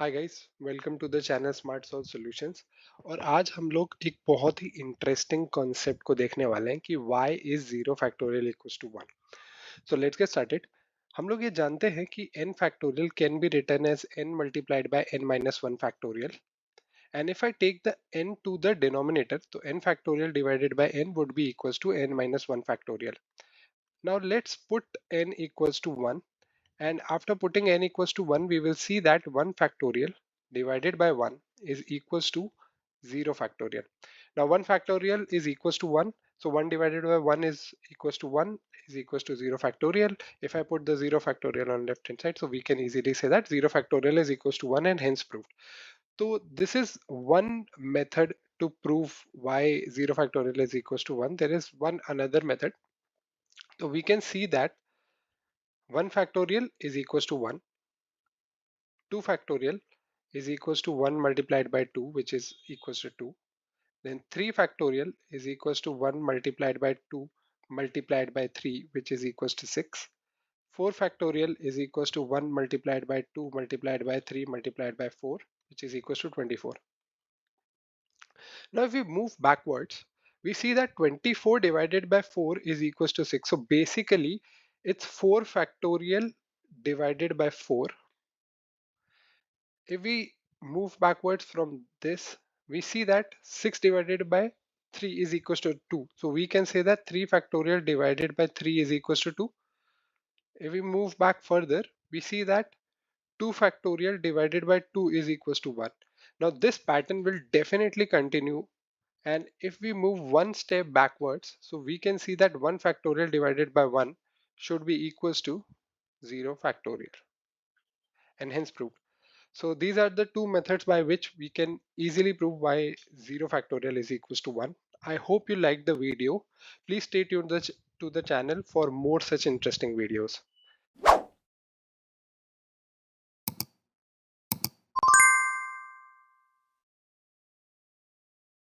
Hi guys, welcome to the channel smart solve solutions. और आज हम लोग एक बहुत ही इंटरेस्टिंग कॉन्सेप्ट को देखने वाले हैं कि y is 0 factorial equals to 1। So let's get started. हम लोग ये जानते हैं कि n factorial can be written as n multiplied by n minus 1 factorial, and if I take the n to the denominator तो n factorial divided by n would be equals to n minus 1 factorial. Now let's put n equals to 1. And after putting n equals to 1, we will see that 1 factorial divided by 1 is equals to 0 factorial. Now 1 factorial is equals to 1. So 1 divided by 1 is equals to 1 is equals to 0 factorial. If I put the 0 factorial on left hand side, so we can easily say that 0 factorial is equals to 1 and hence proved. So this is one method to prove why 0 factorial is equals to 1. There is one another method. So we can see that 1 factorial is equals to 1. 2 factorial is equals to 1 multiplied by 2, which is equals to 2. Then 3 factorial is equals to 1 multiplied by 2 multiplied by 3, which is equals to 6. 4 factorial is equals to 1 multiplied by 2 multiplied by 3 multiplied by 4, which is equals to 24. Now if we move backwards, we see that 24 divided by 4 is equals to 6. So basically it's 4 factorial divided by 4. If we move backwards from this, we see that 6 divided by 3 is equals to 2. So we can say that 3 factorial divided by 3 is equals to 2. If we move back further, we see that 2 factorial divided by 2 is equals to 1. Now this pattern will definitely continue, and if we move one step backwards, so we can see that 1 factorial divided by 1 should be equals to 0 factorial, and hence proved. So these are the two methods by which we can easily prove why 0 factorial is equals to 1. I hope you liked the video. Please stay tuned to the channel for more such interesting videos.